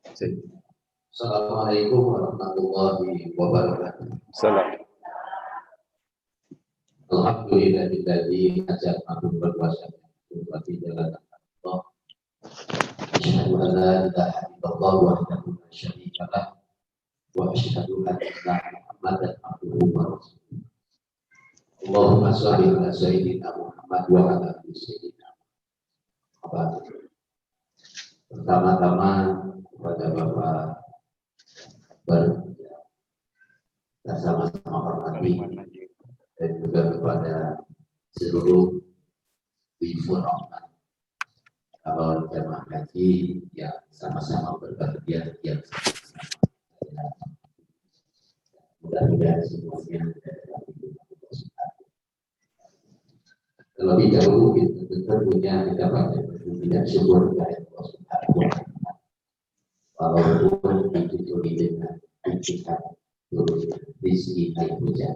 Assalamualaikum warahmatullahi wabarakatuh. Salam. Alhamdulillahilladzi ajabna berpuasa di jalan Allah. Asyhadu an la ilaha illallah wahdahu la syarika lah wa asyhadu anna Muhammadan abduhu wa rasuluh. Allahumma shalli ala sayyidina Muhammad wa ala ali sayyidina Muhammad. Pertama-tama kepada Bapak kita sama-sama hormati dan juga kepada seluruh ibu rahmat kalau jemaah haji yang sama-sama berbahagia yang sama-sama mudah-mudahan semuanya terlebih dahulu kita tentunya kita banyak bersyukur syukur kepada Allah Subhanahu wa Ta'ala walaupun dituturi dengan tingkat turunnya rezeki naik hujan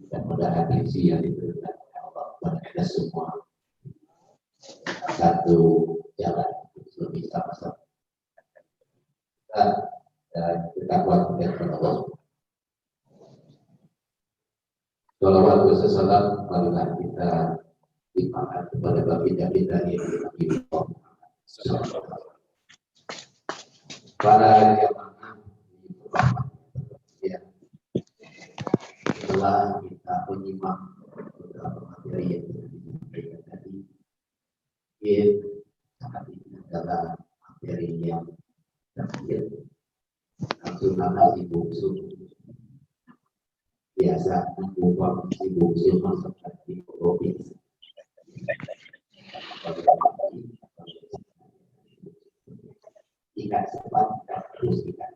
dan mudah-mudahan rezeki yang diberikan oleh Allah kepada kita semua satu jalan lebih sama-sama dan kita kuat kepada Allah. Shalawat wassalam marilah kita limpahkan kepada baginda kita Nabi Muhammad. Para jamaah setelah kita menyimak beberapa materi yang diberikan tadi, saat ini adalah materi yang terakhir. Langsung nama si bungsu biasa mengumpulkan si bungsu masuk di provinsi. Jika cepat dan terus tidak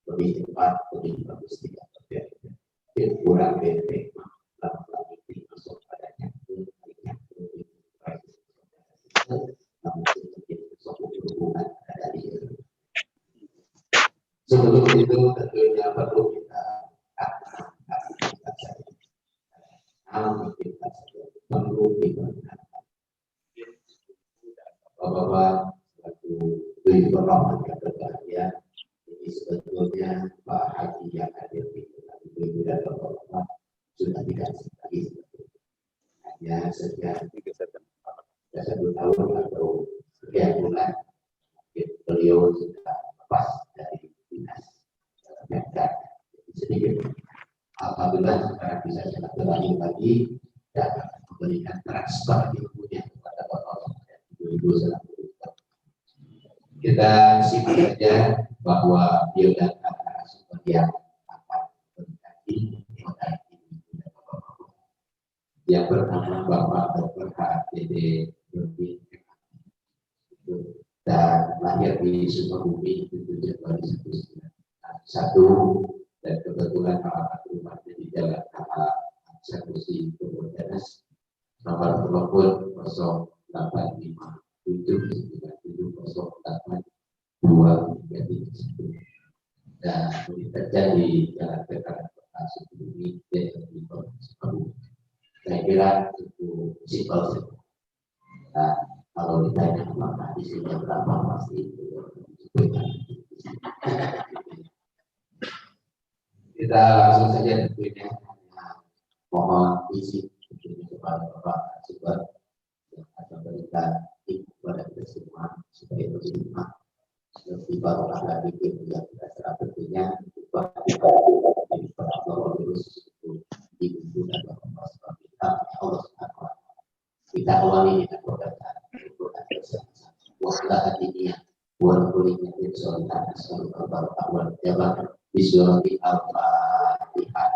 lebih cepat lebih bagus tidak terjadi kurang benteng lama-lama masuk padanya namun sedikit hubungan dari sebelum itu tentunya perlu kita perlu diperhatikan bahwa suatu permohonan yang berbahagia ini sebetulnya Pak Haji yang hadir di Ibu dan Bapak sudah tidak lagi hanya sejak 1 tahun atau sekian bulan beliau sudah lepas dari dinas Mendak sedikit. Alhamdulillah sekarang bisa silaturahmi lagi dan memberikan transfer ilmunya kepada Bapak Ibu selaku kita simak saja bahwa dia dan narasumber yang akan berganti yang pertama Bapak Dr. HDD dan lahir di Sukabumi 7 Januari 1991 dan kebetulan alamat rumahnya di Jalan KH Eksekusi Kemudianas nomor telepon 085 dan terjadi jalan Jakarta Sukabumi dan di Sukabumi. Saya kira itu simpel. Nah, kalau ditanya apakah di sini berapa pasti itu. Kita langsung saja tentunya mohon izin kepada Bapak Super yang akan berikan kepada kita semua supaya berjumpa lebih barokah lagi yang kita serah tentunya kepada Allah terus ibu dan bapak kita Allah Subhanahu wa Ta'ala. Kita awali dengan bacaan Al-Qur'an bersama-sama. Wasla hadinya wa kullinya insyaallah asal barokah wal jabat di surah Al-Fatihah.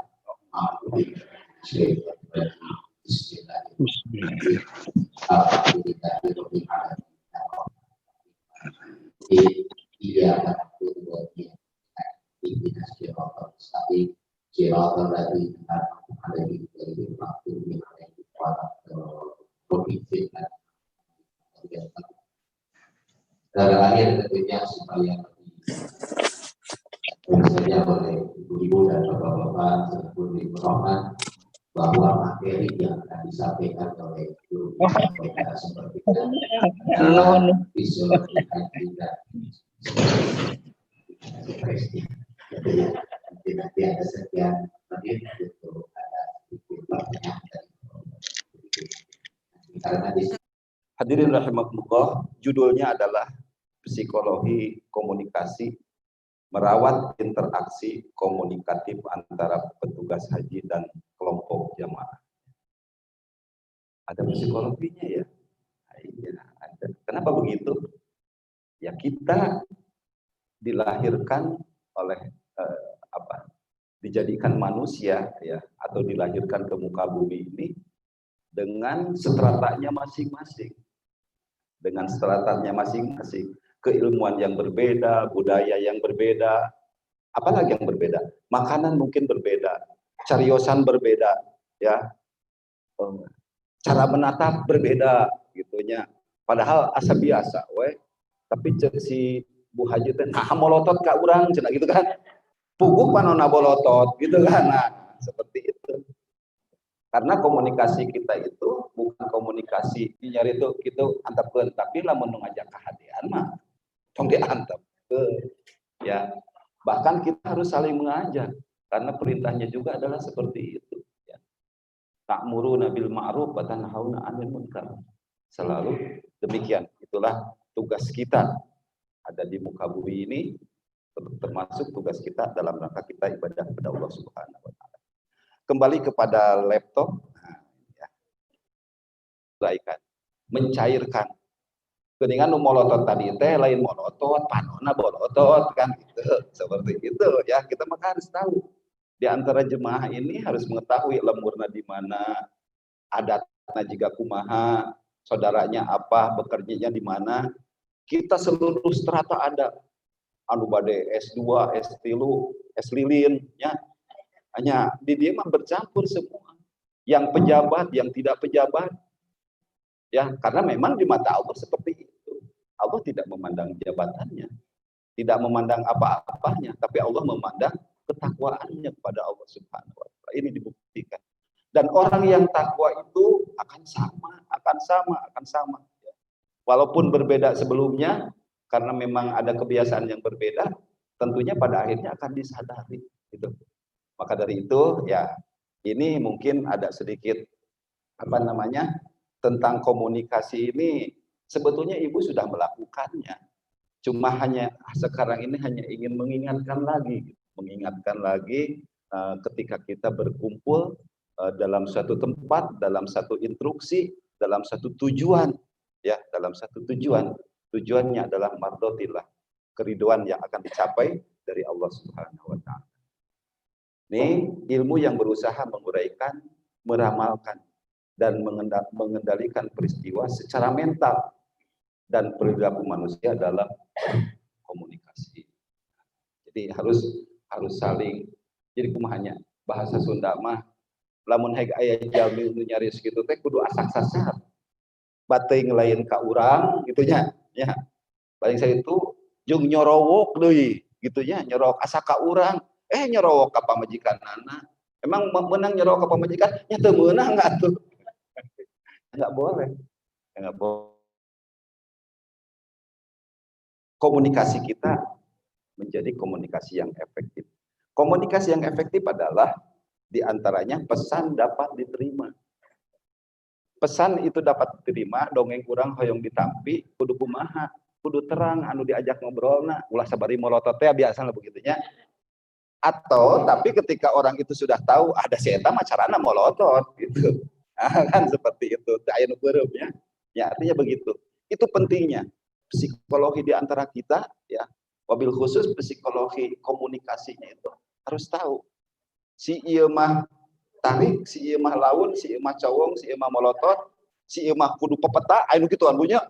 Terakhir tentunya supaya saja oleh ibu-ibu dan bapak-bapak serta ibu rahmat bahwa materi yang akan disampaikan oleh guru kita seperti adalah visualisasi kita ekspresnya. Jadi nanti ada sekian menit untuk ada pertanyaan karena di Hadirin rahimakumullah, judulnya adalah Psikologi Komunikasi, Merawat Interaksi Komunikatif Antara Petugas Haji dan Kelompok Jamaah. Ada psikologinya ya? Iya, ada. Kenapa begitu? Ya kita dilahirkan oleh dijadikan manusia ya, atau dilahirkan ke muka bumi ini dengan stratanya masing-masing. Dengan stratanya masing-masing, keilmuan yang berbeda, budaya yang berbeda, apalagi yang berbeda, makanan mungkin berbeda, cariosan berbeda, ya, cara menatap berbeda, gitunya. Padahal asa biasa, tapi si Bu Haji teh molotot ka urang cenah gitu kan. Puguk panonna bolotot gitu kan. Nah, seperti itu. Karena komunikasi kita itu bukan komunikasi nyari itu gitu antepkeun, tapi lamun ngajak kahadian mah tong diantep. Ya. Bahkan kita harus saling mengajak karena perintahnya juga adalah seperti itu, ya. Ta'muruna bil ma'ruf wa tanhauna 'anil munkar. Selalu demikian. Itulah tugas kita ada di muka bumi ini, termasuk tugas kita dalam rangka kita ibadah kepada Allah Subhanahu wa taala. Kembali kepada laptop, ya. Mencairkan. Keningan nu molotot tadi teh lain molotot, panona bolotot kan gitu. Seperti itu ya, kita maka harus tahu. Di antara jemaah ini harus mengetahui lemurna di mana, adatna jiga kumaha, saudaranya apa, bekerjanya di mana. Kita seluruh strata ada. Anu bade S2, S3, S lilin ya. Hanya di dia mah bercampur semua. Yang pejabat, yang tidak pejabat. Ya, karena memang di mata Allah seperti itu. Allah tidak memandang jabatannya, tidak memandang apa-apanya, tapi Allah memandang ketakwaannya kepada Allah Subhanahu wa taala. Ini dibuktikan. Dan orang yang takwa itu akan sama. Walaupun berbeda sebelumnya, karena memang ada kebiasaan yang berbeda, tentunya pada akhirnya akan disadari. Gitu. Maka dari itu, ya ini mungkin ada sedikit tentang komunikasi ini. Sebetulnya Ibu sudah melakukannya. Cuma hanya sekarang ini hanya ingin mengingatkan lagi ketika kita berkumpul dalam satu tempat, dalam satu instruksi, dalam satu tujuan, ya, dalam satu tujuan. Tujuannya adalah mardotillah, keriduan yang akan dicapai dari Allah Subhanahu wa taala. Ini ilmu yang berusaha menguraikan, meramalkan, dan mengendalikan peristiwa secara mental dan perilaku manusia dalam komunikasi. Jadi harus saling. Jadi kumahanya bahasa Sunda mah lamun haig aya jalmi nu nyaris kitu teh kudu asak sasar. Bateuing lain ka urang gitu nya. Ya. Paling saya itu jeung nyorowok deui gitu nya, nyorowok asa ka urang, nyorowok ka pamajikanana. Emang menang nyorowok ka pamajikan? Nya teu meunang atuh. Enggak boleh. Komunikasi kita menjadi komunikasi yang efektif. Komunikasi yang efektif adalah diantaranya pesan dapat diterima. Pesan itu dapat diterima, dongeng kurang hoyong ditampi, kudu kumaha, kudu terang, anu diajak ngobrolna, ulah sabari molotot teh biasa lah begitunya. Atau tapi ketika orang itu sudah tahu ada si eta mah carana molotot gitu. Nah, kan seperti itu, aya nu beureum ya. Ya artinya begitu. Itu pentingnya psikologi di antara kita ya. Wabil khusus psikologi komunikasinya itu harus tahu. Si ieu mah tarik, si ieu mah laun, si ieu mah cowong, si ieu mah molotot, si ieu mah kudu pepeta, anu kituan punya.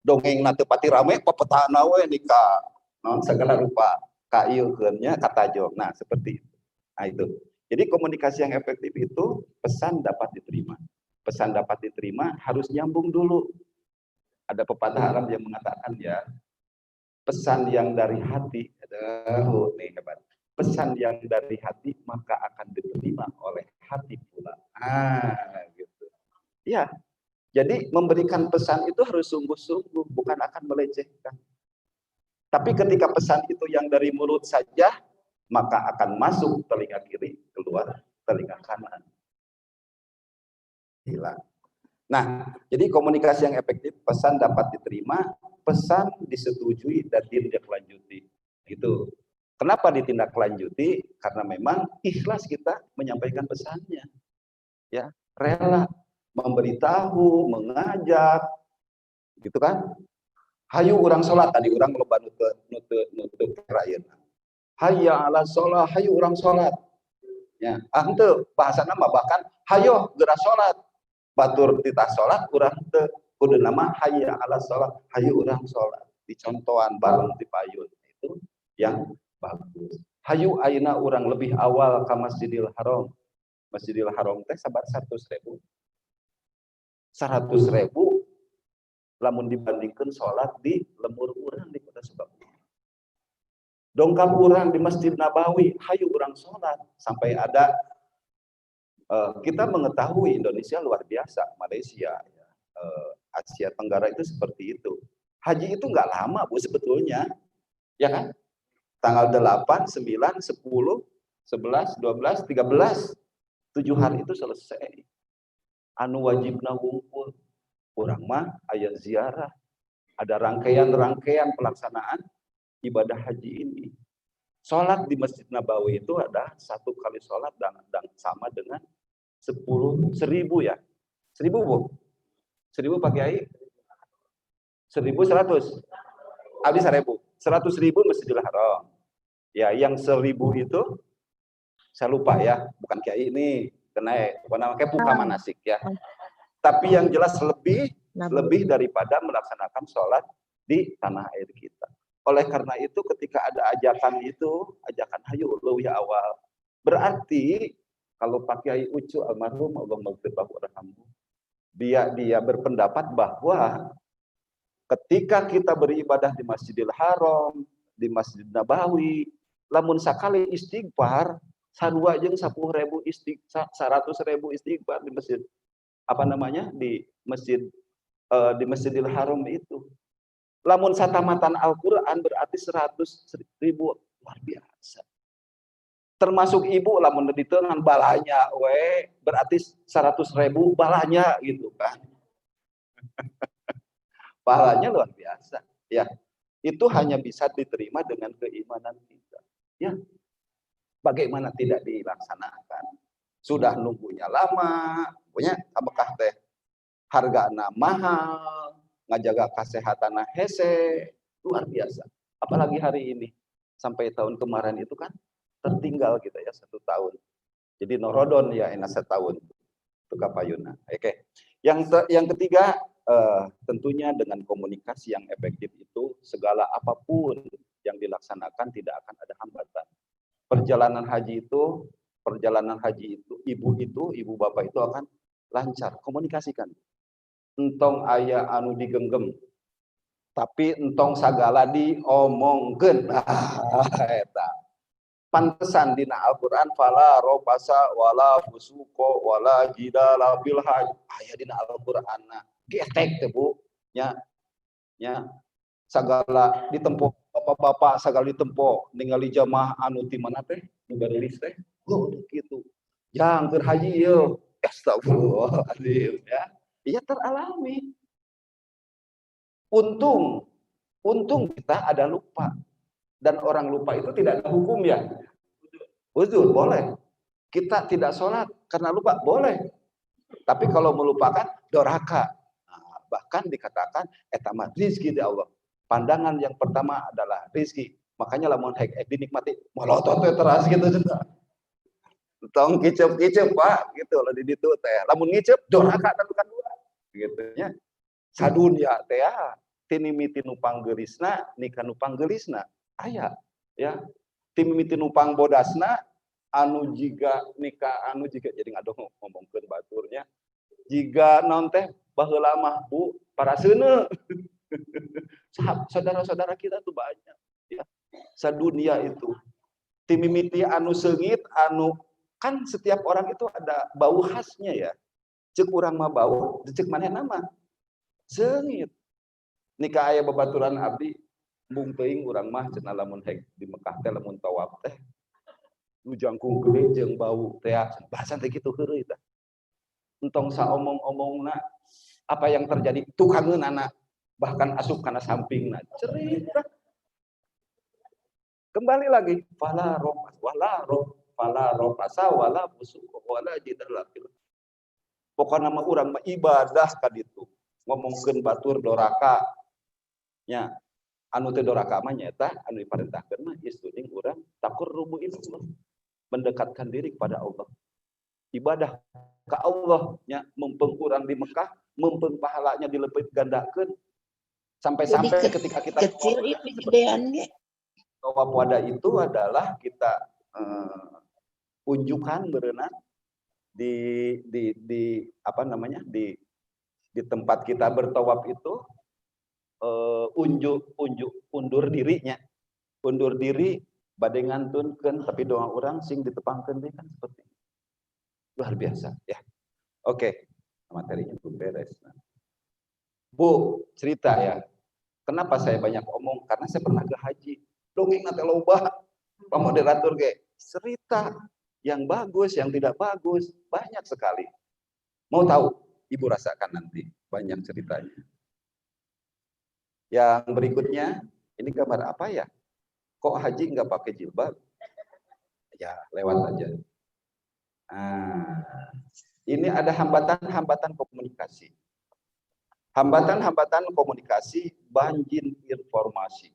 Dongeng teu pati rame pepetana we nikah naon segala rupa ka ieu keun nya katajog. Nah, seperti itu. Nah, itu. Jadi komunikasi yang efektif itu pesan dapat diterima. Pesan dapat diterima harus nyambung dulu. Ada pepatah Arab yang mengatakan ya, pesan yang dari hati, nih hebat. Pesan yang dari hati maka akan diterima oleh hati pula. Gitu. Ya, jadi memberikan pesan itu harus sungguh-sungguh, bukan akan melecehkan. Tapi ketika pesan itu yang dari mulut saja, maka akan masuk telinga kiri, keluar telinga kanan. Gila. Nah, jadi komunikasi yang efektif, pesan dapat diterima, pesan disetujui dan ditindaklanjuti. Gitu. Kenapa ditindaklanjuti? Karena memang ikhlas kita menyampaikan pesannya. Ya, rela memberitahu, mengajak, gitu kan? Hayu orang sholat tadi orang loba nutu rayeuna. Hayya ala sholat, hayu orang sholat. Ya, henteu bahasa nama bahkan hayo geura sholat. Batur titah sholat urang teu kudu nama hayya ala sholat, hayu urang sholat. Dicontohan bareng di payun itu yang bagus. Hayu ayeuna urang lebih awal ka Masjidil Haram. Masjidil Haram teh sabar 100.000. 100.000 lamun dibandingkan sholat di lembur urang di kota Sukabumi. Dongkap urang di Masjid Nabawi, hayu urang sholat. Sampai ada, kita mengetahui Indonesia luar biasa, Malaysia, Asia Tenggara itu seperti itu. Haji itu nggak lama Bu sebetulnya, ya kan? Tanggal 8, 9, 10, 11, 12, 13, 7 hari itu selesai. Anu wajibna ngumpul. Kurang mah ayat ziarah, ada rangkaian-rangkaian pelaksanaan ibadah haji ini. Sholat di Masjid Nabawi itu ada 1 kali sholat dan sama dengan 10.000 ya. 1.000 Bu? 1.000 Pak Kiai? 1.100? Habis 1.000. 100.000 Masjidil Haram. Ya, yang 1.000 itu saya lupa ya, bukan Kiai ini, kena namanya buka manasik ya. Tapi yang jelas lebih daripada melaksanakan sholat di tanah air kita. Oleh karena itu ketika ada ajakan itu, ajakan hayu lebih awal. Berarti kalau Pak Kiai Ucu almarhum Allah maghfirlah warhamhu, dia berpendapat bahwa ketika kita beribadah di Masjidil Haram, di Masjid Nabawi, lamun sakali istighfar, sarua jeung 10.000 istighfar, 100.000 istighfar di masjid di Masjidil Haram itu. Lamun satamatan Al-Qur'an berarti 100.000, luar biasa. Termasuk ibu lamun ditengan balanya berarti 100.000 balanya gitu kan. Balanya luar biasa. Ya. Itu hanya bisa diterima dengan keimanan kita. Ya. Bagaimana tidak dilaksanakan? Sudah nunggunya lama, punya apakah teh hargana mahal, ngajaga kesehatan hese, luar biasa. Apalagi hari ini, sampai tahun kemarin itu kan tertinggal kita ya 1 tahun. Jadi norodon ya enak 1 tahun itu kapayuna. Oke. Yang ketiga, tentunya dengan komunikasi yang efektif itu segala apapun yang dilaksanakan tidak akan ada hambatan. Perjalanan haji itu ibu bapak itu akan lancar. Komunikasikan. Entong aya anu digenggam, tapi entong sagala diomongkeun. Eta. Pantesan dina Al-Qur'an fala rofasa wala fusuko wala jidala fil hajj. Aya dina Al-Qur'anna. Getek teh Bu. Nya sagala ditempo bapak-bapak sagala ditempo ningali jamaah anu ti mana teh nu barilis teh. Gitu. Jang keur haji yeuh. Astagfirullahaladzim ya. Iya teralami. Untung kita ada lupa. Dan orang lupa itu tidak ada hukum ya. Betul, boleh. Kita tidak sholat karena lupa, boleh. Tapi kalau melupakan, doraka. Nah, bahkan dikatakan, etamat rizki di Allah. Pandangan yang pertama adalah rizki. Makanya lamun hek dinikmati, molotot teras gitu. Tong kicep Pak, gitu loh di ditu teh. Lamun ngicep doraka dan bukan dua. Gitu nya. Sadunya teh tinimiti nu panggelisna nikah nu panggelisna. Aya ya. Tinimiti nu pangbodasna anu jiga nikah anu jiga jadi ngadong ngomongkeun baturnya. Jiga naon teh baheula mah Bu para seuneu. Saudara-saudara kita tuh banyak ya. Sadunia itu. Timimiti anu seungit anu kan setiap orang itu ada bau khasnya ya. Cek urang mah bau, cek manehna mah seungit. Nikah aya babaturan abdi Bung teuing urang mah cenah lamun di Mekah teh lamun tawaf teh nu jangkung gede jeung bau teh bahasan teh kitu heureuy tah. Entong saomong-omongna apa yang terjadi tukangeunana bahkan asup kana sampingna cerita. Kembali lagi fala roh asa wala busuk wala jidal. Pokokna mah urang mah ibadah ka ditu. Ngomongkeun batur doraka nya anu teu doraka mah nyaeta anu diparentahkeun mah istuding urang taqarrubu ilallah, mendekatkan diri kepada Allah. Ibadah ke Allah nya mumpung urang di Mekah, mumpung pahalanya dilepet gandakeun sampai-sampai ketika kita kecil itu gedean ge. Tawaf wada itu adalah kita unjukan berenang di apa namanya di tempat kita bertawaf itu undur diri bade ngantunkeun tapi doa orang sing ditepangkeun deui kan seperti itu. Luar biasa ya. Oke, materinya belum beres. Bu, cerita ya. Kenapa saya banyak omong? Karena saya pernah ke haji. Dongeng nanti loba. Pak moderator ge cerita yang bagus, yang tidak bagus, banyak sekali. Mau tahu? Ibu rasakan nanti banyak ceritanya. Yang berikutnya, ini gambar apa ya? Kok haji nggak pakai jilbab? Ya, lewat aja. Nah, ini ada hambatan-hambatan komunikasi. Hambatan-hambatan komunikasi, banjir informasi.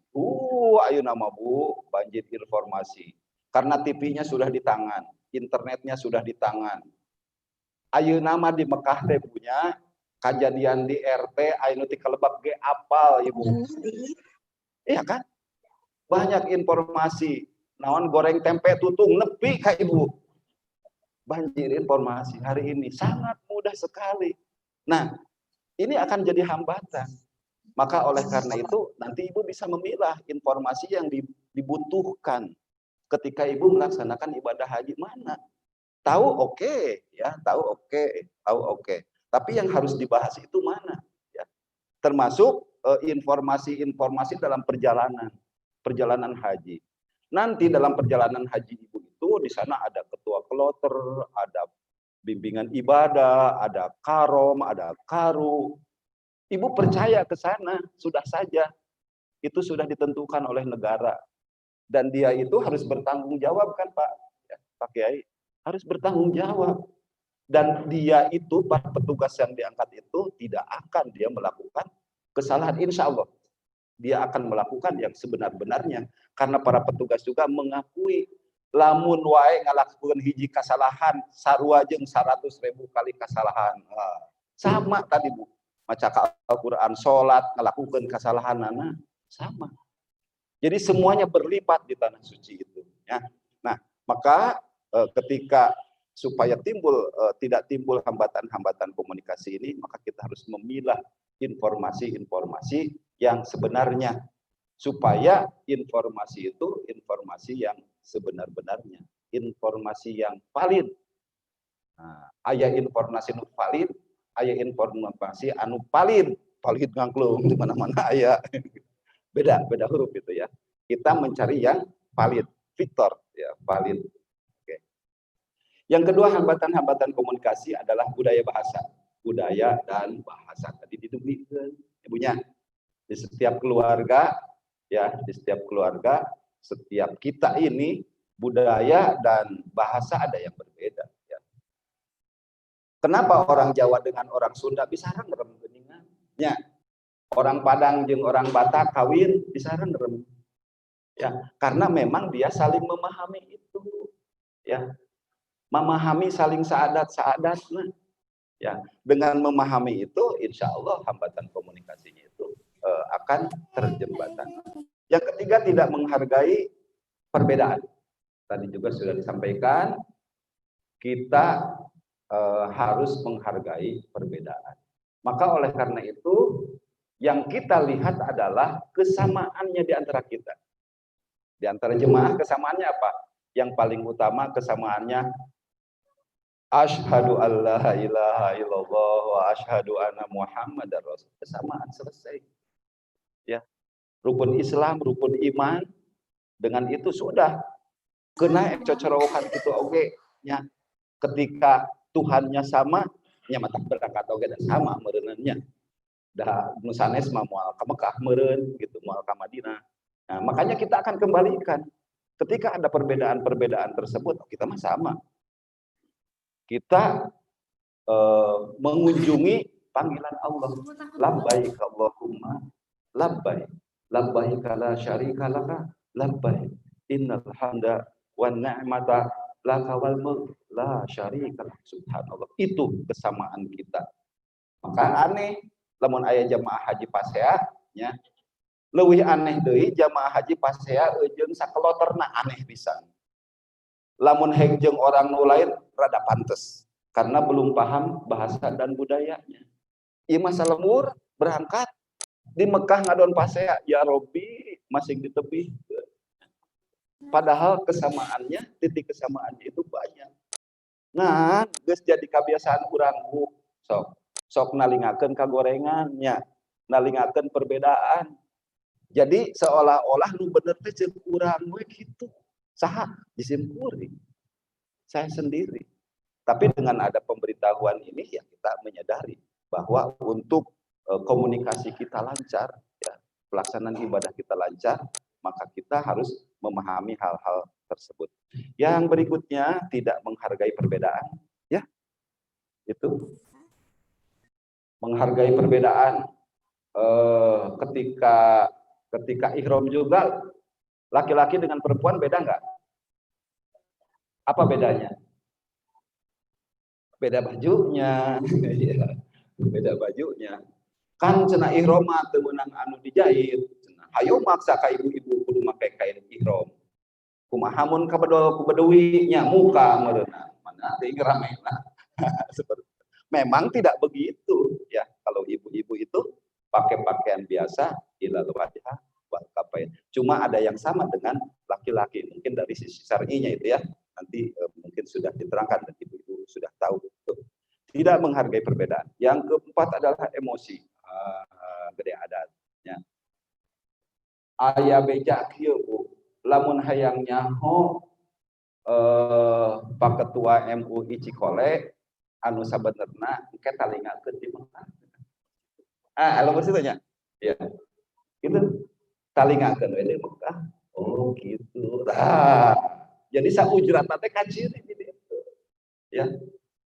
Ayo nama Bu, banjir informasi. Karena TV-nya sudah di tangan, internetnya sudah di tangan. Ayo nama di Mekah teh punya kejadian di RT, ayo ti kelebak ge apal Ibu. Iya kan? Banyak informasi. Naon goreng tempe tutung nepi ka Ibu. Banjir informasi hari ini sangat mudah sekali. Nah, ini akan jadi hambatan. Maka oleh karena itu nanti Ibu bisa memilah informasi yang dibutuhkan ketika Ibu melaksanakan ibadah haji mana. Tahu oke, ya, tahu oke. Tapi yang harus dibahas itu mana? Ya. Termasuk informasi-informasi dalam perjalanan haji. Nanti dalam perjalanan haji Ibu itu di sana ada ketua kloter, ada bimbingan ibadah, ada karom, ada karu. Ibu percaya ke sana, sudah saja. Itu sudah ditentukan oleh negara. Dan dia itu harus bertanggung jawab kan Pak? Ya, Pak Kiai. Harus bertanggung jawab. Dan dia itu, para petugas yang diangkat itu, tidak akan dia melakukan kesalahan insya Allah. Dia akan melakukan yang sebenar-benarnya. Karena para petugas juga mengakui lamun wae ngalakukeun hiji kasalahan sarua jeung 100.000 kali kasalahan. Sama tadi Bu, maca Al-Qur'an, salat, ngalakukeun kasalahanana sama. Jadi semuanya berlipat di tanah suci itu ya. Nah, maka ketika supaya tidak timbul hambatan-hambatan komunikasi ini, maka kita harus memilah informasi-informasi yang sebenarnya supaya informasi itu informasi yang sebenar-benarnya, informasi yang valid. Nah, aya informasi anu valid, aya informasi anu valid ngangklung di mana-mana aya. Beda huruf itu ya. Kita mencari yang valid, Victor ya, valid. Oke. Yang kedua hambatan-hambatan komunikasi adalah budaya bahasa. Budaya dan bahasa tadi didugikeun ibunya. Di setiap keluarga ya, di setiap keluarga, setiap kita ini budaya dan bahasa ada yang berbeda ya. Kenapa orang Jawa dengan orang Sunda bisa ngerem geuningan? Ya. Orang Padang jeung orang Batak kawin bisa ngerem. Ya, karena memang dia saling memahami itu. Ya. Memahami saling saadat. Ya, dengan memahami itu insya Allah hambatan komunikasinya itu akan terjembatan. Yang ketiga, tidak menghargai perbedaan. Tadi juga sudah disampaikan, kita harus menghargai perbedaan. Maka oleh karena itu, yang kita lihat adalah kesamaannya di antara kita. Di antara jemaah kesamaannya apa? Yang paling utama kesamaannya asyhadu alla ilaha illallah wa asyhadu anna muhammadar rasul. Kesamaan selesai. Ya. rukun Islam, rukun iman. Dengan itu sudah kena cocorokan gitu oge nya. Ketika Tuhannya sama, nya mata berangkat oge dan sama meureunnya. Dah nu sanes mah moal ka Mekah meureun gitu, moal ka Madinah. Nah, makanya kita akan kembalikan. Ketika ada perbedaan-perbedaan tersebut, kita mah sama. Kita mengunjungi panggilan Allah. Labbaik Allahumma labbaik. Labbaik la syarika laka labbaik. Innal hamda wan ni'mata laka wal mulk la syarika lak. Subhanallah. Itu kesamaan kita. Maka aneh lamun aya jamaah haji pasea nya leuwih aneh deui jamaah haji pasea jeung sakeloterna aneh pisan. Lamun heg jeung orang nu lain rada pantes karena belum paham bahasa dan budayanya. Ieu mah salemur berangkat di Mekah ngadon pasea, ya Robbi masih di tepi. Padahal kesamaannya, titik kesamaannya itu banyak. Nah, geus jadi kebiasaan urang sok nalingakeun kagorengannya, nalingakeun perbedaan. Jadi seolah-olah nu bener teh ceuk urang we kitu. Saha disimpulkeun? Saya sendiri. Tapi dengan ada pemberitahuan ini ya kita menyadari bahwa untuk komunikasi kita lancar, ya, pelaksanaan ibadah kita lancar, maka kita harus memahami hal-hal tersebut. Yang berikutnya tidak menghargai perbedaan, ya, itu menghargai perbedaan. Ketika ihram juga laki-laki dengan perempuan beda nggak? Apa bedanya? Beda bajunya, beda bajunya. Kan cenah ihram mah teu meunang anu dijahit. Hayo maksa ka ibu-ibu kudu make kain ihram. Kumaha mun ka bedewi nya muka meureunna. Mana teh ramena. Memang tidak begitu ya. Kalau ibu-ibu itu pakai pakaian biasa ilal wajah wal kafain. Cuma ada yang sama dengan laki-laki. Mungkin dari sisi syar'inya itu ya. Nanti mungkin sudah diterangkan dan ibu-ibu sudah tahu. Tidak menghargai perbedaan. Yang keempat adalah emosi. Gede adatnya. Aya beja kieu Bu. Lamun hayang nyaho Pak Ketua MUI Cikole anu sabenerna engke talingakeun di Mekah. Lamun situ nya. Ya. Itu talingakeun we di Mekah. Oh gitu. Jadi saujrat teh kaciri di ditu. Ya.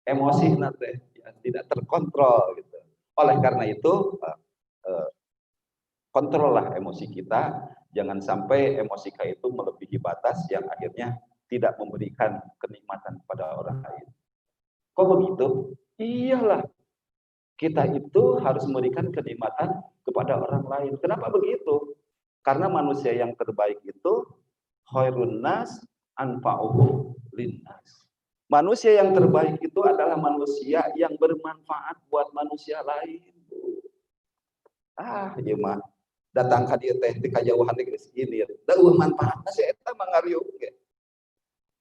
Emosi teh ya, tidak terkontrol gitu. Oleh karena itu kontrollah emosi kita, jangan sampai emosi kita itu melebihi batas yang akhirnya tidak memberikan kenikmatan kepada orang lain. Kok begitu? Iyalah, kita itu harus memberikan kenikmatan kepada orang lain. Kenapa begitu? Karena manusia yang terbaik itu khairun nas anfa'uhum linnas. Manusia yang terbaik itu adalah manusia yang bermanfaat buat manusia lain. Ieu mah datang ka dieu teh di kajauhan geus ini. Da eueuh manfaatna si eta mangariung ge.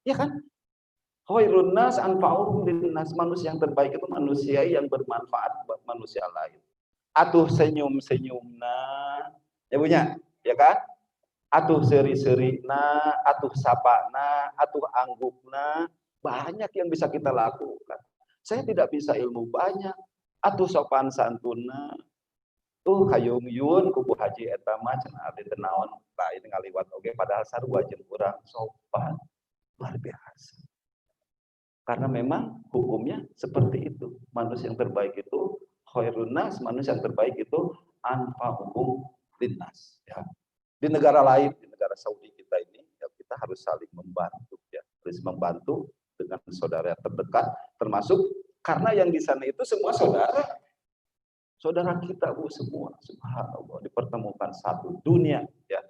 Ya kan? Khairun nas anfa'uhum linnas. Manusia yang terbaik itu manusia yang bermanfaat buat manusia lain. Atuh senyum-senyumna, ya punya, ya kan? Atuh seri-serina, atuh sapana, atuh anggukna, banyak yang bisa kita lakukan. Saya tidak bisa ilmu banyak, atuh sopan santuna, hayung yun kubu haji eta mah cenah abdi teu naon, lain ngaliwat oge padahal sarua jeung urang sopan luar biasa. Karena memang hukumnya seperti itu. Manusia yang terbaik itu khairun nas, manusia yang terbaik itu anfa'uhum linnas, ya. Di negara lain, di negara Saudi kita ini, ya kita harus saling membantu, ya. Harus membantu dengan saudara terdekat, termasuk karena yang di sana itu semua saudara kita Bu semua, subhanallah, dipertemukan satu dunia, ya.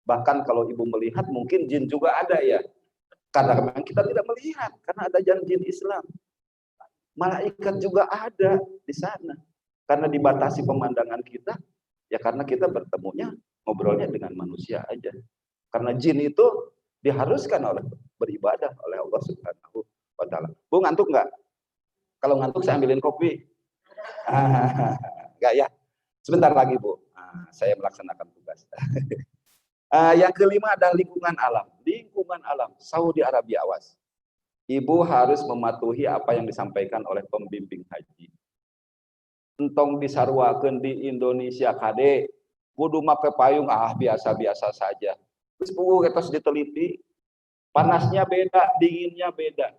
Bahkan kalau ibu melihat mungkin jin juga ada ya, karena memang kita tidak melihat karena ada jin Islam. Malaikat juga ada di sana karena dibatasi pemandangan kita, ya karena kita bertemunya ngobrolnya dengan manusia aja. Karena jin itu diharuskan beribadah oleh Allah Subhanahu wa taala. Bu ngantuk enggak? Kalau ngantuk saya ambilin kopi. Enggak ya? Sebentar lagi Bu. Saya melaksanakan tugas. jelas. Yang kelima adalah lingkungan alam. Lingkungan alam, Saudi Arabia, awas. Ibu harus mematuhi apa yang disampaikan oleh pembimbing haji. Entong disarwakeun di Indonesia kade, kudu make payung biasa-biasa saja. Terus puguh ketos diteliti, panasnya beda, dinginnya beda.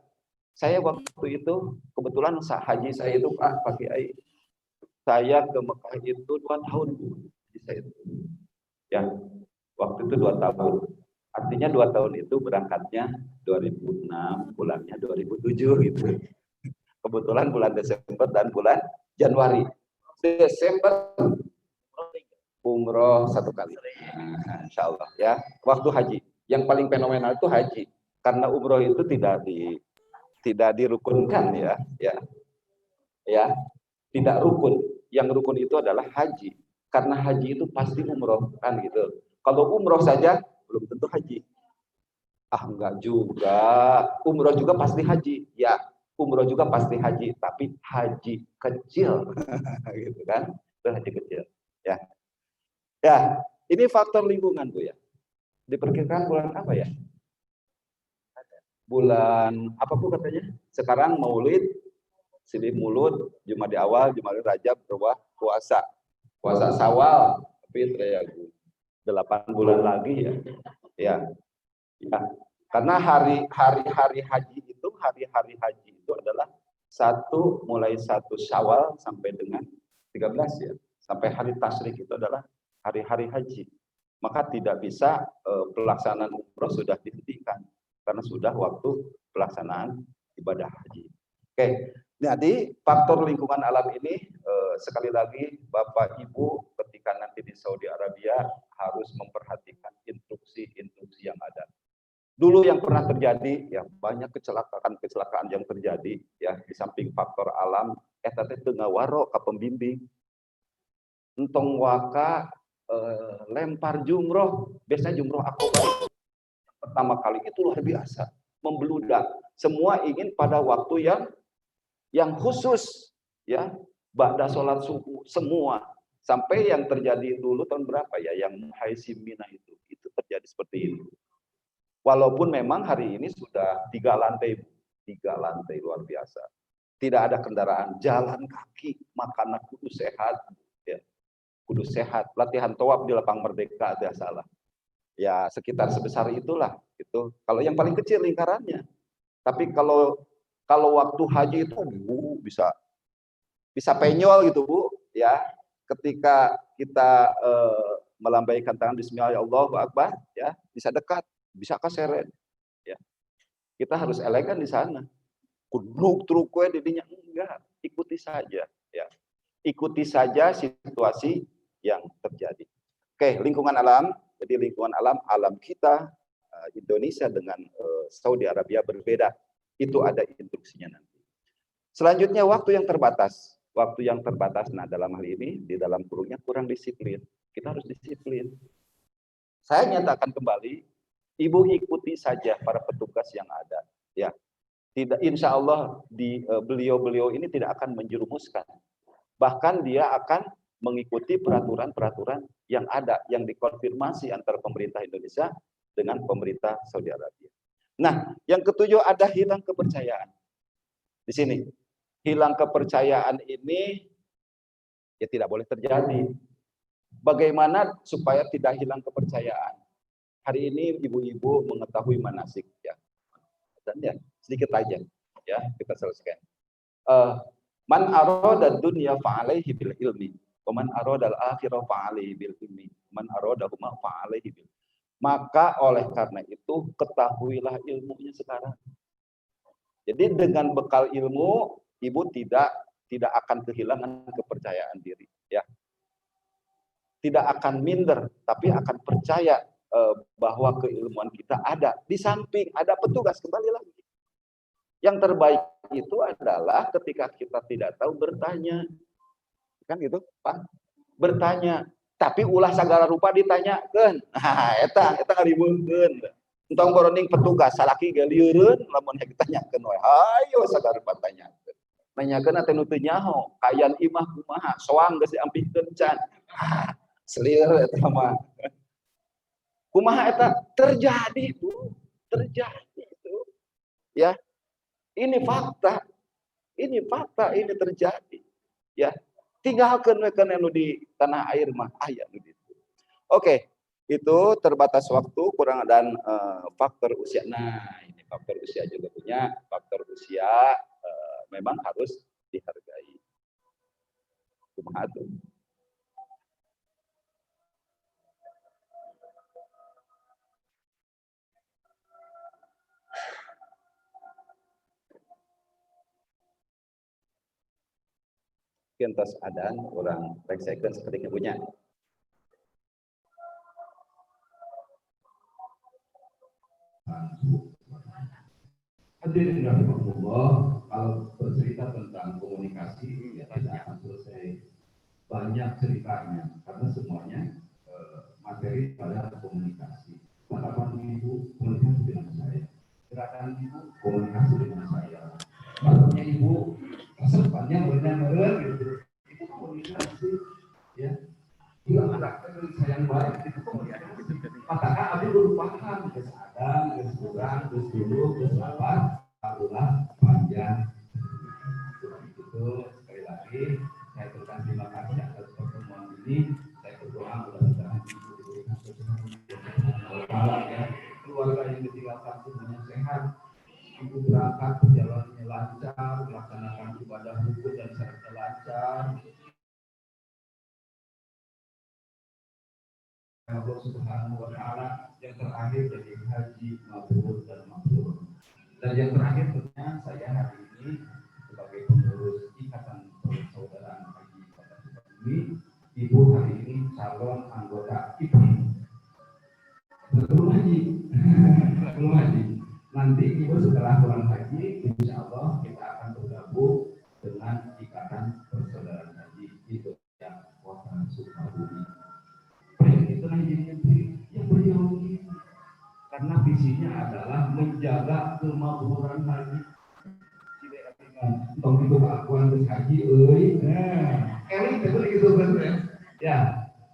Saya waktu itu kebetulan haji saya itu Pak Kiai. Saya ke Mekah itu 2 tahun. Saya itu. Ya, waktu itu 2 tahun. Artinya 2 tahun itu berangkatnya 2006, pulangnya 2007 gitu. Kebetulan bulan Desember dan bulan Januari. Desember umroh 1 kali. Nah, insya Allah ya. Waktu haji. Yang paling fenomenal itu haji. Karena umroh itu tidak dirukunkan ya. Ya. Tidak rukun. Yang rukun itu adalah haji. Karena haji itu pasti umroh kan gitu. Kalau umroh saja belum tentu haji. Enggak juga. Umroh juga pasti haji. Ya, umroh juga pasti haji, tapi haji kecil. Gitu kan? Itu haji kecil. Ya. Ya, ini faktor lingkungan Bu ya. Diperkirakan bulan apa ya? Bulan apa Bu katanya? Sekarang Maulid, Silih Mulut, Jumat di awal, Jumat Rajab, berubah puasa. Puasa Syawal, Fitri 8 bulan lagi ya. Ya. Karena hari-hari haji itu adalah mulai 1 Syawal sampai dengan 13 ya. Sampai hari tasyrik itu adalah hari-hari haji. Maka tidak bisa pelaksanaan umroh sudah dihentikan karena sudah waktu pelaksanaan ibadah haji. Oke. Jadi faktor lingkungan alam ini sekali lagi Bapak Ibu ketika nanti di Saudi Arabia harus memperhatikan instruksi-instruksi yang ada. Dulu yang pernah terjadi ya banyak kecelakaan yang terjadi ya di samping faktor alam eta teh teu ngawaro ka pembimbing. Entong waka lempar jumroh, biasanya jumroh akobah pertama kali itu luar biasa, membludak. Semua ingin pada waktu yang khusus ya, ba'da sholat subuh semua. Sampai yang terjadi dulu tahun berapa ya, yang Muhaisim Mina itu terjadi seperti itu. Walaupun memang hari ini sudah 3 lantai luar biasa. Tidak ada kendaraan, jalan kaki, makanan kudu sehat, ya. Kudu sehat. Latihan tawaf di lapang Merdeka tidak salah. Ya sekitar sebesar itulah. Itu kalau yang paling kecil lingkarannya. Tapi kalau waktu haji itu bisa penyol gitu Bu, ya. Ketika kita melambaikan tangan Bismillah Allahu Akbar, ya bisa dekat. Bisa keseret ya. Kita harus elegan di sana. Kuduk trukwe didinya enggak, ikuti saja ya. Ikuti saja situasi yang terjadi. Oke, lingkungan alam. Jadi lingkungan alam kita Indonesia dengan Saudi Arabia berbeda. Itu ada instruksinya nanti. Selanjutnya waktu yang terbatas. Waktu yang terbatas. Nah, dalam hal ini di dalam kurungnya kurang disiplin. Kita harus disiplin. Saya nyatakan kembali Ibu ikuti saja para petugas yang ada, ya. Tidak, insya Allah beliau ini tidak akan menjerumuskan. Bahkan dia akan mengikuti peraturan-peraturan yang ada, yang dikonfirmasi antara pemerintah Indonesia dengan pemerintah Saudi Arabia. Nah, yang ketujuh ada hilang kepercayaan. Di sini, hilang kepercayaan ini ya tidak boleh terjadi. Bagaimana supaya tidak hilang kepercayaan? Hari ini ibu-ibu mengetahui manasik ya. Dan ya sedikit aja ya kita selesaikan. Man arada dunya fa'alaihi bil ilmi, wa man arada al-akhirah fa'alaihi bil ilmi, man aradahuma fa'alaihi bil. Maka oleh karena itu ketahuilah ilmunya sekarang. Jadi dengan bekal ilmu ibu tidak akan kehilangan kepercayaan diri ya. Tidak akan minder tapi akan percaya bahwa keilmuan kita ada. Di samping ada petugas, kembali lagi. Yang terbaik itu adalah ketika kita tidak tahu bertanya. Kan gitu, Pak? Bertanya. Tapi ulah segala rupa ditanyakan. Nah, eta ngaribeunkeun. Entong boroning petugas salaki galieureun lamun ditanyakeun we. Hayo segala rupa tanyakeun. Nanyakeun atuh nu teu nyaho, kayan imah kumaha, soang geus diampikeun can. Selir eta mah. Kumaha eta terjadi itu, terjadi itu. Ya, ini fakta. Ini fakta, ini terjadi. Ya, tinggalkan we anu di tanah air mah aya nu ditu. Oke, itu terbatas waktu kurang dan faktor usia. Nah, ini faktor usia juga punya. Faktor usia memang harus dihargai. Kumaha tuh? Kentos adan orang pengsekeun seperti punya. Hadirin rahimahullah, kalau bercerita tentang komunikasi ya tidak akan selesai, banyak ceritanya karena semuanya materi pada komunikasi. Tatapan ibu komunikasi dengan saya, gerakan ibu komunikasi dengan saya, maksudnya ibu kesempatannya benar-benar gitu, itu komunikasi ya. Jika karakter sayang baik itu komunikasi. Maka abi perlu paham kesadaan, kesuran, kesuluh, kesabar, adalah panjang. Itu sekali lagi saya ucapkan terima kasih atas pertemuan ini. Saya berdoa mudah-mudahan ibu diberikan kesehatan ya, keluarga yang ditinggalkan semuanya sehat. Ibu berangkat perjalanannya lancar, melaksanakan ibadah rukun dan syaratnya lancar. Allah Subhanahu wa Ta'ala, yang terakhir jadi haji mabrur dan mabrur. Dan yang terakhir tentunya saya hari ini sebagai pengurus Ikatan Persaudaraan Haji pada tempat ini, ibu hari ini calon anggota IPI. Belum haji, belum haji. Nanti ibu setelah pulang haji, insya Allah kita akan bergabung dengan Ikatan Persaudaraan Haji itu yang Kota Sukabumi. Itu yang beliau ini karena visinya adalah menjaga kemakmuran haji. Untuk itu akuan haji, eling itu gitu kan ya.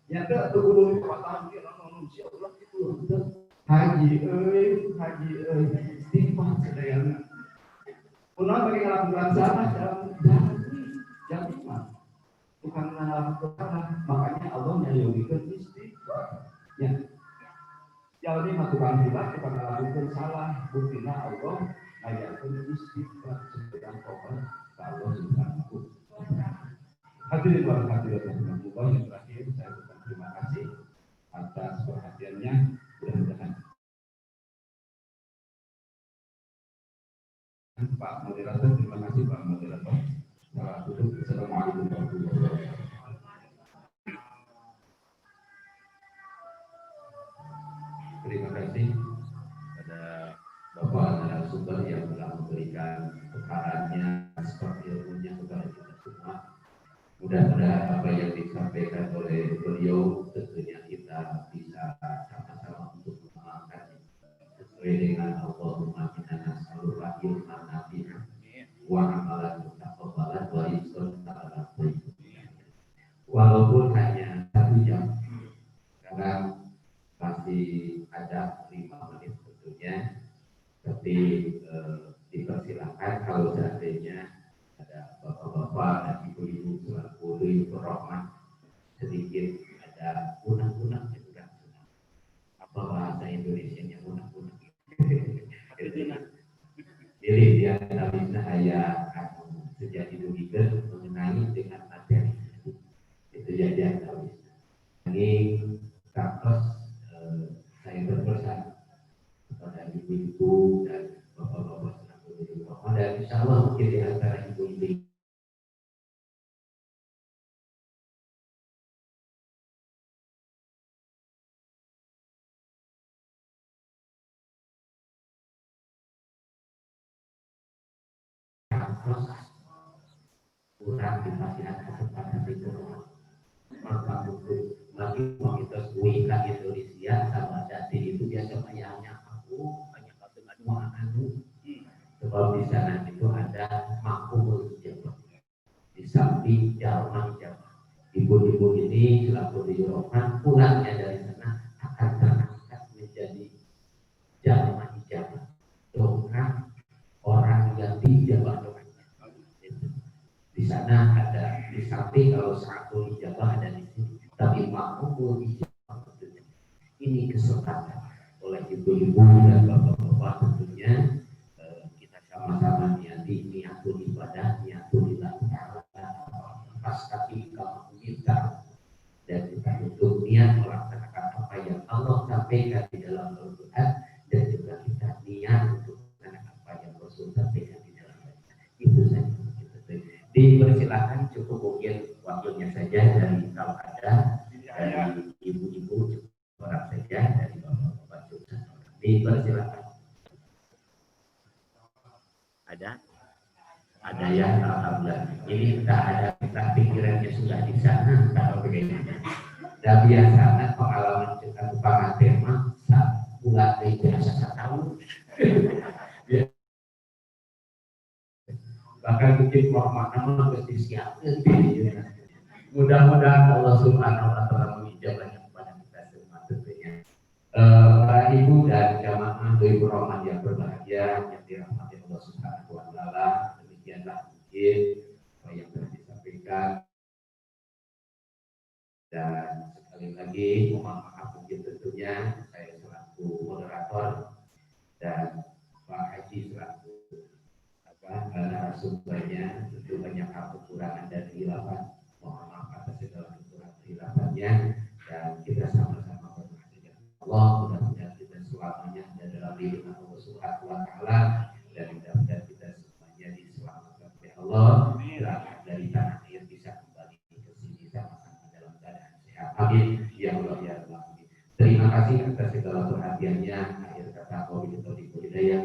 Ya tuh kudu kekuatan dia manusia ulah itu haji, haji, istighfar sedayana. Kunaon bagi ngalakukan salah jangan bukan ngalakukan, makanya Allah nyayungikeun istighfar. Ya. Jadi matukan hilaf kita ngalakukan salah, buktina Allah ngayakeun istighfar sedang tobat ka Allah Subhanahu wa Ta'ala. Hadirin wa hadirat rahimakumullah, yang terakhir saya ucapkan terima kasih atas perhatiannya. Mudah-mudahan Pak Moderator, terima kasih Pak Moderator. Salah tutup. Assalamualaikum warahmatullahi wabarakatuh. Terima kasih pada Bapak narasumber yang telah memberikan keterangannya, seperti ilmunya kepada kita semua. Mudah-mudahan apa yang disampaikan oleh beliau tentunya kita bisa sama-sama untuk mengamalkan sesuai dengan Allahumma inna nas'aluka ilman nafi'an wa amalan mutaqabbalan wa rizqan halalan thayyiban. Walaupun hanya 1 jam, sekarang masih ada 5 menit tentunya, tapi dipersilakan kalau seandainya ada bapak-bapak dan ibu-ibu selaku ibu rahmat sedikit ada unang-unang juga. Apa bahasa Indonesianya unang-unang? Jadi dia tidak bisa sejak didugikan mengenai dengan materi itu jadi tidak bisa. Ini kasus saya berpesan kepada ibu-ibu dan bapak-bapak selaku ibu rahmat, dan insya Allah mungkin di antara ibu-ibu kurang dikasih kesempatan itu, maka untuk lagi kita kuikan Indonesia sama jadi itu biasa hanya aku hanya kata dua anu, sebab di sana itu ada makumul jamaah di samping jamaah. Ibu-ibu ini selaku di Eropa mudah-mudahan pulangnya dari sana akan terangkat menjadi jamaah ijabah, dongkrak orang yang dijabah doanya. Di sana ada, di samping kalau satu ijabah ada di sini, tapi makmum ijabah tentunya. Ini kesempatan oleh ibu-ibu dan bapak-bapak tentunya kita sama-sama niatul ibadah, niatul ibadah, pas kaki kalau kita dan kita untuk niat melaksanakan apa yang Allah sampaikan di dalam Al-Quran dan juga kita niat untuk melaksanakan apa yang Rasul sampaikan di dalam Al-Quran. Itu saja. Dipersilakan cukup mungkin waktunya saja dari kalau ada dari ibu-ibu orang saja dari bapak-bapak juga. Dipersilakan. Ada ya, alhamdulillah. Ini tak ada, kita pikirannya sudah di sana kalau bagaimana. Dan biasanya pengalaman kita pengantin mah bulan biasa setahun. Bahkan mungkin makna disiapkan. Mudah-mudahan Allah Subhanahu wa Ta'ala mengijabahnya kepada kita semua tentunya. Para ibu dan jamaah ibu Rahman yang berbahagia yang dirahmati Allah Subhanahu wa Ta'ala, demikianlah mungkin apa yang telah disampaikan. Dan sekali lagi mohon maaf mungkin tentunya saya selaku moderator dan Pak Haji selaku narasumbernya tentu banyak hal kekurangan dan kehilapan. Mohon maaf atas segala kekurangan kehilapannya dan kita sama-sama berdoa Allah mudah-mudahan kita selamanya ada dalam lindungan Allah Subhanahu wa Ta'ala dan mudah-mudahan kita semuanya diselamatkan oleh Allah berangkat dari tanah air bisa kembali ke sini sama-sama dalam keadaan sehat. Amin ya Allah ya Allah. Terima kasih atas segala perhatiannya. Akhir kata wabillahi taufiq wal hidayah.